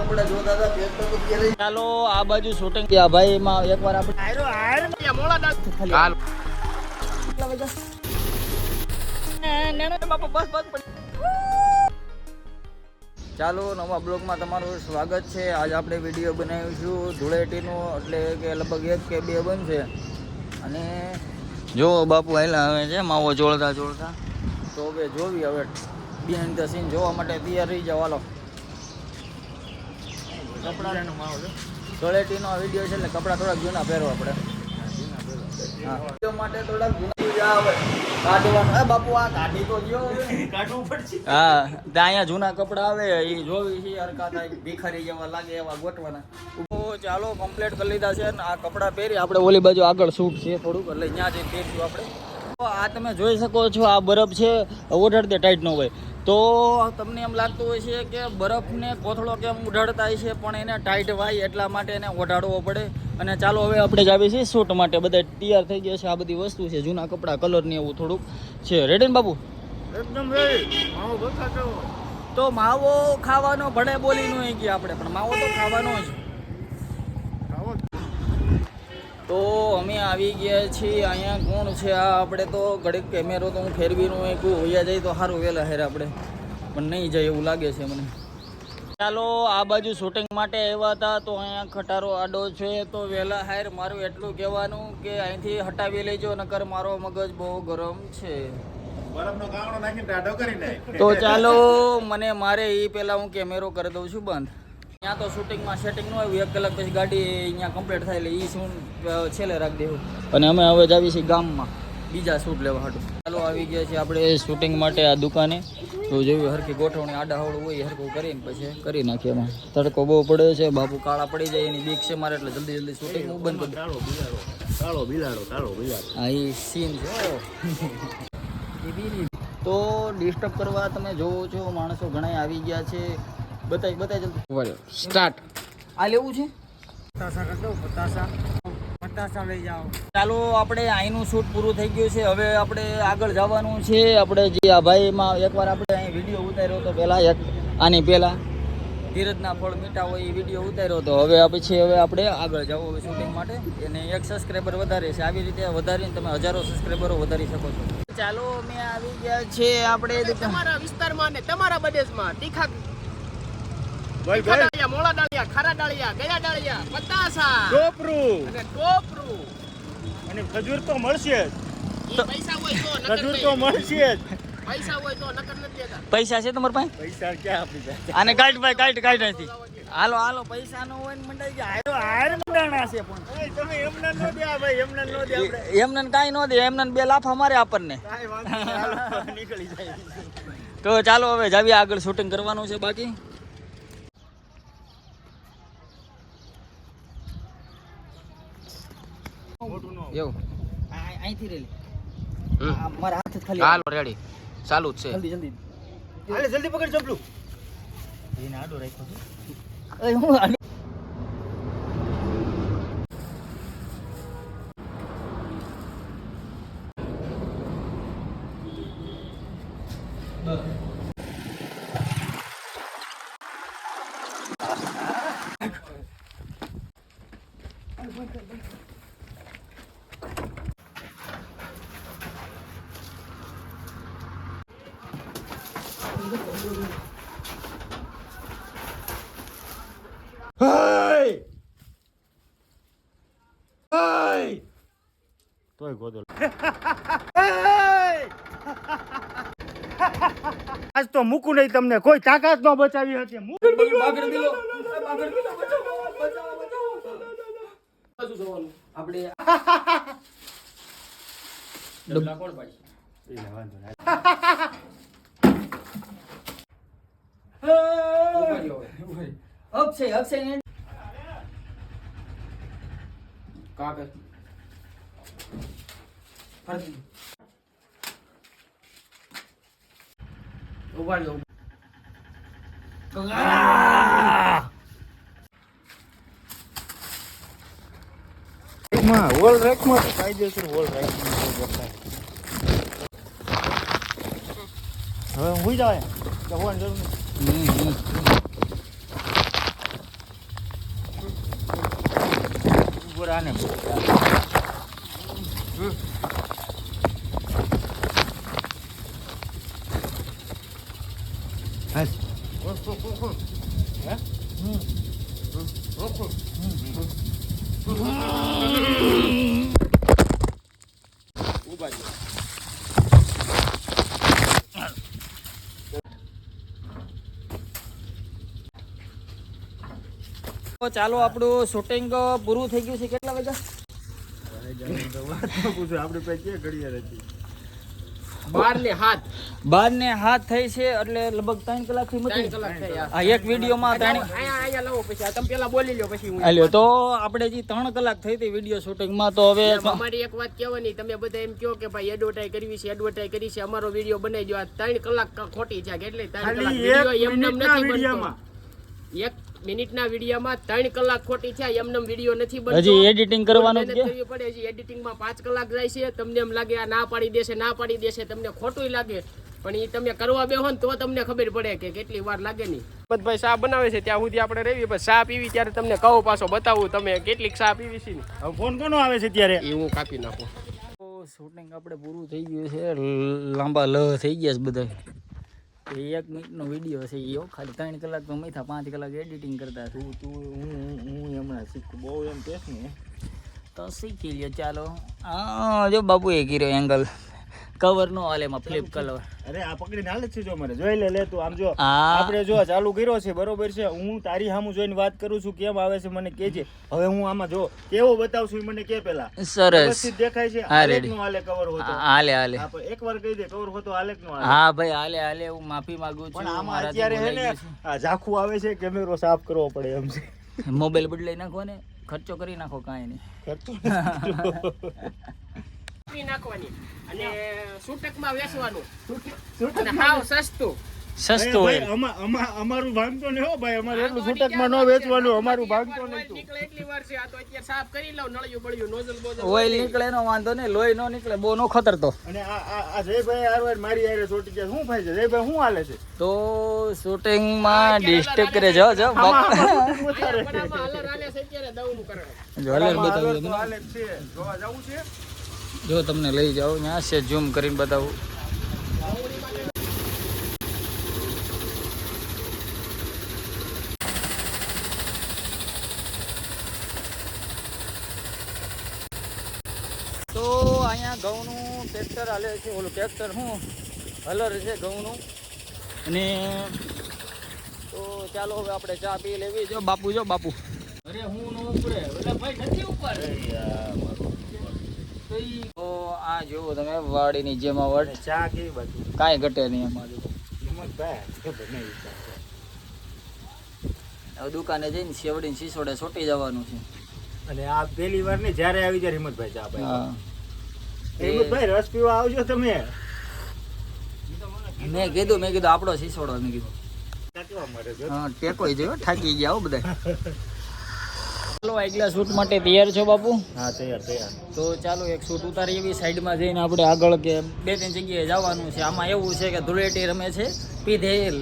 આપણે જોતા હતા પેટ તો ત્યારે ચાલો આ બાજુ શૂટિંગ આ ભાઈ માં એકવાર આપણે આયરો આયર મોળા ડાક ખાલી હાલ કેટલા વાગ્યા નેનો બાપા બસ ચાલો નવા બ્લોગમાં તમારું સ્વાગત છે. આજ આપણે વિડીયો બનાવીશું ધૂળેટીનું, એટલે કે લગભગ 1 કે 2 બનશે. અને જો બાપુ આયલા હવે છે માવો જોડતા તો હવે જોવી હવે બિહાઇન્ડ ધ સીન જોવા માટે તૈયાર રહી જાવ. હાલો કપડાનો માવો છે ધૂળેટીનો આ વિડીયો છે એટલે કપડાં થોડાક જૂના પહેરો આપણે. હા વિડીયો માટે થોડાક જૂના આવે કાઢવાનું. હે બાપુ આ કાઢી તો જો કાઢવું પડશે. હા ત્યાં અહીંયા જૂના કપડાં આવે એ જોવી છે હરકા થાય ભિખારી જેવા લાગે એવા ગોઠવાના. ચાલો કમ્પ્લીટ કરી લીધા છે ને આ કપડાં પહેરી આપણે ઓલી બાજુ આગળ શૂટ છે થોડુંક, એટલે ત્યાં જઈને પહેરશું આપણે. આ તમે જોઈ શકો છો આ બરફ છે, ઓઢાડ દે ટાઈટ ન હોય તો તમને એમ લાગતું હોય છે કે બરફને કોથળો કેમ ઉઢાડતા હોય છે, પણ એને ટાઈટ વાય એટલા માટે એને ઓઢાડવો પડે. અને ચાલો હવે આપણે જ આવીએ છીએ શૂટ માટે, બધા તૈયાર થઈ ગયા છે. આ બધી વસ્તુ છે જૂના કપડાં કલરની એવું થોડુંક છે. રેડી ને બાબુ? એકદમ રેડી. માવો બતાવો તો માવો ખાવાનો ભલે બોલી ન ગયા આપણે, પણ માવો તો ખાવાનો જ. તો અમે આવી ગયા છીએ અહીંયા. કોણ છે આ? આપણે તો ઘડીક કેમેરો તો હું ફેરવીનું હોય કોઈ હોયા જાય તો સારું વહેલા હેર આપણે, પણ નહીં જાય એવું લાગે છે મને. ચાલો આ બાજુ શૂટિંગ માટે આવ્યા હતા તો અહીંયા ખટારો આડો છે, તો વહેલા હાર મારું એટલું કહેવાનું કે અહીંથી હટાવી લેજો, નકર મારો મગજ બહુ ગરમ છે. તો ચાલો મને મારે એ પહેલાં હું કેમેરો કરી દઉં છું બંધ. ત્યાં તો શૂટિંગમાં સેટિંગ ન આવ્યું, 1 કલાક પછી ગાડી અહીંયા કમ્પ્લીટ થાય એટલે એ શું છેલ્લે રાખી દેવું. અને અમે હવે જ આવી છીએ ગામમાં બીજા શૂટ લેવા હાટું. ચાલો આવી ગયા છીએ આપણે શૂટિંગ માટે આ દુકાને. તો જોયું હરખી ગોઠવણી આડાહવડું હોય હરખું કરીને પછી કરી નાખીએ. એમાં તડકો બહુ પડે છે, બાપુ કાળા પડી જાય એની બીક છે મારે, એટલે જલ્દી શૂટિંગ હું બંધ કરી કાળો બિલાડો. હા એ સીન છે. તો ડિસ્ટર્બ કરવા તમે જોવો છો માણસો ઘણા આવી ગયા છે. બતાય જલ્દી સ્ટાર્ટ. આ લેવું છે પતાસા લઈ જાઓ. ચાલો આપણે અહીંનું શૂટ પૂરું થઈ ગયું છે, હવે આપણે આગળ જવાનું છે. આપણે જે આ ભાઈમાં એકવાર આપણે અહીં વિડીયો ઉતાર્યો હતો પહેલાં, આની પહેલાં ધીરજના ફળ મીઠા હોય એ વિડીયો ઉતાર્યો હતો. હવે પછી આપણે આગળ જવું હવે શૂટિંગ માટે. એને 1 સબસ્ક્રાઈબર વધારે છે, આવી રીતે વધારીને તમે હજારો સબસ્ક્રાઈબરો વધારી શકો છો. ચાલો અમે આવી ગયા છે આપણે તમારા વિસ્તારમાં ને તમારા બદેશમાં તીખા મોળા ડાળિયા, ખારા ડાળિયા, ગયા ડાળિયા, પતાસા, ટોપરું અને ખજૂર તો મળશે જ. પૈસા હોય તો ખજૂર તો મળશે જ. પૈસા હોય તો નકર નથી દેતા. પૈસા છે તમારા પાસે? પૈસા ક્યાં આપી જાય? આને કાઢ ભાઈ કાઢ નથી. હાલો પૈસા નો હોય ને મંડાઈ જાય. હાર મંડાણા છે પણ તમે એમને નો દે ભાઈ, એમને નો દે. આપણે એમને કાઈ નો દે, એમને 2 લાફા મારે આપણને. કાઈ વાંધો નહીં, નીકળી જાય. તો ચાલો હવે જાવી આગળ શૂટિંગ કરવાનું છે બાકી. એવું અહીંથી રેલી મારા હાથ ખાલી. હાલો રેડી ચાલુ જ છે. જલ્દી હાલે જલ્દી પકડ ચપલું. એને આડો રાખ્યો છે. એ હું આડો તોય ગોદો આજ તો મૂકું નહીં તમને, કોઈ તાકાત ન બચાવી હતી. આપણે અક્ષય કાગળ ઉભાડ્યો. વોલ રેકમાં તો કાયદેસર વોલ રેકમાં હવે હું જાય જવાની જરૂર નહીં. બરોબર આને ચાલો આપણું શૂટિંગ પૂરું થઈ ગયું છે. કેટલા વાગ્યા? આપણે પછી ઘડિયાળ હતી 12:07 થઈ છે એટલે લગભગ 3 કલાકથી મતી. આ એક વિડીયોમાં 3 હાલ્યો તો આપણે જે 3 કલાક થઈ હતી વિડીયો શૂટિંગમાં. તો હવે અમારી એક વાત કહેવાની, તમે બધા એમ કહો કે ભાઈ એડવર્ટાઈઝ કરવી છે અમારો વિડીયો બનાવી દો. આ 3 કલાક ખોટી છે એટલે 3 કલાક વિડીયો એમનેમ નથી બનતો. 1 મિનિટના વિડીયોમાં 3 કલાક ખોટી છે. એમનેમ વિડીયો નથી બનતો. હજી એડિટિંગ કરવાનું છે. કરવી પડે. હજી એડિટિંગમાં 5 કલાક જાય છે. તમને એમ લાગે આ ના પાડી દેશે તમને ખોટું લાગે, પણ એ તમે કરવા બેહો ને તો તમને ખબર પડે કે કેટલી વાર લાગે. નહીં ભાઈ ચા બનાવે છે ત્યાં સુધી આપણે રહેવી, બસ ચા પીવી ત્યારે તમને કહું, પાછો બતાવું તમે કેટલીક ચા પીવી છે. હવે ફોન કોનો આવે છે ત્યારે એ હું કાપી નાખું. શૂટિંગ આપણે પૂરું થઈ ગયું છે. લાંબા લ થઈ ગયા છે બધા. 1 મિનિટનો વિડીયો છે એ ખાલી 3 કલાક તો મૈથા 5 કલાક એડિટિંગ કરતા હું હમણાં શીખું બહુ એમ કેસ ને તો શીખી લ્યો. ચાલો જો બાપુ એ કર્યો એંગલ કવર નો હાલે એમાં ફ્લિપ કલર. અરે આ પકડીને હાલે છે જો મારે જોઈ લે તું આમ જો. હા આપણે જો ચાલુ કર્યો છે બરોબર છે. હું તારી સામું જોઈને વાત કરું છું કેમ આવે છે મને કહેજે. હવે હું આમાં જો કેવો બતાવશું મને કે પેલા સરસ વ્યવસ્થિત દેખાય છે. હાલેક નો હાલે કવર હોતો હાલે એકવાર કહી દે કવર હોતો હાલેક નો હાલે. હા ભાઈ હાલે હું માફી માંગુ છું. પણ આમાં અત્યારે હે ને આ ઝાખું આવે છે કેમેરો સાફ કરવો પડે એમ છે. મોબાઈલ બદલાઈ નાખો ને ખર્ચો કરી નાખો કાંઈ નહીં. નાખવાની અને છૂટકમાં વેચવાનું અને હાવ સસ્તું હોય. અમારું ભાંગતો નહીં હો ભાઈ. અમારે એટલું છૂટકમાં ન વેચવાનું. અમારું ભાંગતો નહીં. નીકળે એટલી વાર છે. આ તો અત્યારે સાફ કરી લઉં. નળિયું બળિયું નોઝલ બોઝલ ઓઇલ નીકળે નો વાંધો નહીં, લોહી નો નીકળે બહુ નો ખતરતો. અને આ જયભાઈ આરવાર મારી હારે છોટી ગયા શું થાય છે? જયભાઈ શું હાલે છે? તો શૂટિંગમાં ડિસ્ટર્બ કરે જો હાલર હાલે છે અત્યારે દવનું કરે. જ્વેલર બતાવી દો. હાલે છે જોવા જવું છે. જો તમને લઈ જાઓ ત્યાં છે ઝૂમ કરીને બતાવું. તો અહીંયા ઘઉંનું ટ્રેક્ટર હાલે છે. ઓલું ટ્રેક્ટર શું હલર છે ઘઉંનું. અને તો ચાલો હવે આપણે ચા પી લેવી. જો બાપુ અરે હું નો ઉપડે એટલે ભાઈ નથી ઉપર. તો આ જુઓ તમે વાડીની જેમ આવડ ચા કેવી બાજુ કાંઈ ઘટે નહીં અમારું. હવે દુકાને જઈને સેવડીને સિસોડે સોટી જવાનું છે. અને આ પહેલી વાર ને જ્યારે આવી જાય હિંમતભાઈ ચા ભાઈ. હા હિંમતભાઈ રસ પીવા આવજો તમે. મેં કીધું આપણો સિસોડો. મેં કીધું કેવા મરે છે. હા ટેકોઈ જોયો થાકી ગયા હો બધા. ચાલો આગલા શૂટ માટે તૈયાર છો બાપુ? હા તૈયાર. તો ચાલો એક શૂટ ઉતારી એવી સાઈડમાં જઈને આપણે આગળ કે 2-3 જગ્યાએ જવાનું છે. આમાં એવું છે કે ધૂળેટી રમે છે પીધેલ.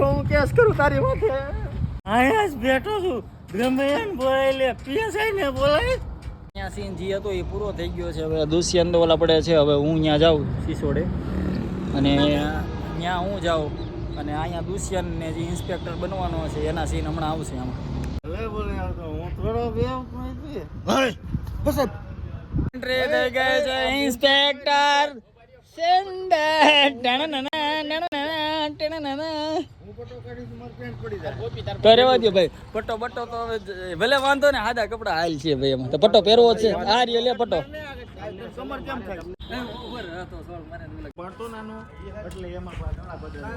હું કેસ કરું તારી માથે. અહીંયા જ બેઠો છું. ગમે એને બોલાય લે પીએસઆઈ ને બોલાય. અહીંયા સીન જે હતો એ પૂરો થઈ ગયો છે. હવે દુષ્યંત ઓલા પડે છે. હવે હું ત્યાં જાઉં સિસોડે અને ત્યાં હું જાઉં અને અહીંયા દુષ્યંત ને જે ઇન્સ્પેક્ટર બનવાનો છે એના સીન હમણાં આવશે આમાં. હું થોડો એન્ટ્રી થઈ ગઈ છે ઇન્સ્પેક્ટર તો રેવા દો ભાઈ. પટ્ટો તો હવે ભલે વાંધો ને સાદા કપડા હાલ છે ભાઈ. એમાં તો પટ્ટો પહેરવો છે. આ રહ્યો લે પટ્ટો. કમર કેમ થાય પડતો નાનો એટલે એમાં ઘણા બધા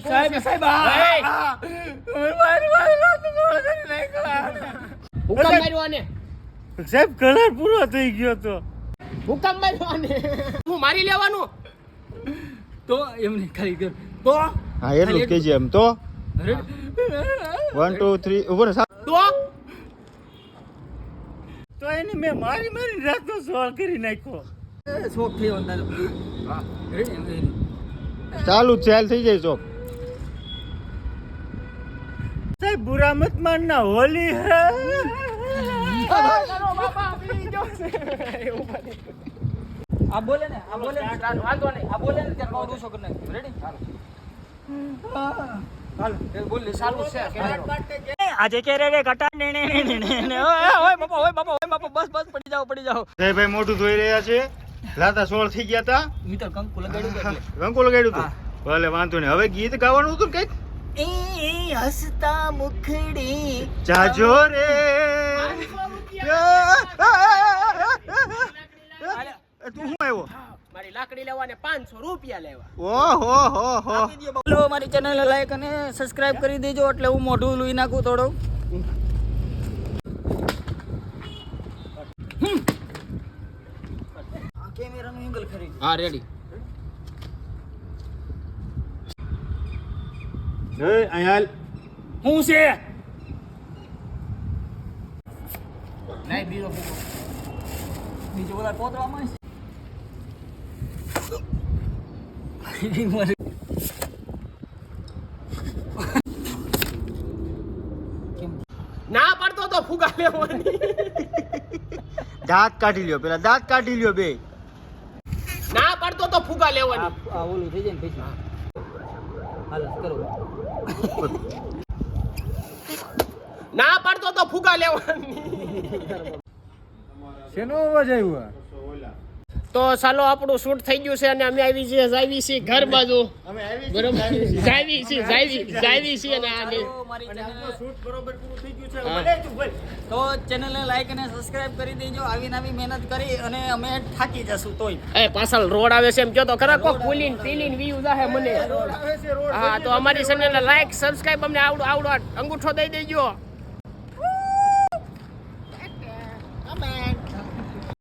સાહેબ હુકમ માર્યો આને. સાહેબ કલર પૂરો થઈ ગયો તો હુકમ માર્યો આને. હું મારી લેવાનું તો એમને ખાલી કર તો હા એટલું જ કહેજે એમ તો 1 2 3 ઉપર તો એને મેં મારી રાતનો સવાલ કરી નાખ્યો. શોખ થયો અંદર. હા ચાલુ ચાલ થઈ જાય ચોક. बुरा मत मानना होली है કરો બાપા પી ગયો છે એવું બની. આ બોલે ને આ બોલે ને વાંધો નહીં. આ બોલે ને ત્યારે કહું છો કે નહીં રેડી હાલો બોલ લે ચાલુ છે કેમેરો. આજે કે રે કટા ને ઓય બાપા બસ પડી જાઓ જય ભાઈ મોઢું ધોઈ રહ્યા છે લાતા સોળ થઈ ગયા તા મિત્ર કંકુ લગાડ્યું રંગો લગાડ્યું તું ભલે વાંધો નહીં હવે ગીત ગાવાનું હતું કઈક એ હસતા મુખડી જાજો રે તું શું આવ્યો મારી લાકડી લેવા ને 500 રૂપિયા લેવા. ઓહો હો હો બોલો મારી ચેનલ લાઈક અને સબસ્ક્રાઇબ કરી દેજો એટલે હું મોઢું લઈ નાખું થોડું આ કેમેરાનું એંગલ ખરી હા રેડી. અહીંયા હું છે નહીં બીજો બીજો બધા કોતરામાં છે ના પડતો તો ફુગા લેવાની. દાંત કાઢી લ્યો પેલા દાંત કાઢી લ્યો બે ના પડતો તો ફુગા લેવાની. આ ઓલું થઈ જાય ને પછી હાલ કરો ના પડતો તો ફુગા લેવાની. શેનો અવાજ આવ્યો તો ચાલો આપણું શૂટ થઈ ગયું છે અને અમે આવી છીએ ઘર બાજુ બરોબર જાવી છીએ અને આને મારી ચેનલ શૂટ બરોબર પૂરું થઈ ગયું છે હા. ભલે તું ભાઈ તો ચેનલને લાઈક અને સબસ્ક્રાઇબ કરી દેજો આવી નવી મહેનત કરી અને અમે થાકી જશું તોય એ પાછળ રોડ આવે છે એમ કયો તો ખરા કોક પુલીન પીલીન વ્યૂ જાહે મને. હા તો અમારી ચેનલને લાઈક સબસ્ક્રાઇબ અમને આવડો અંગૂઠો દઈ દેજો.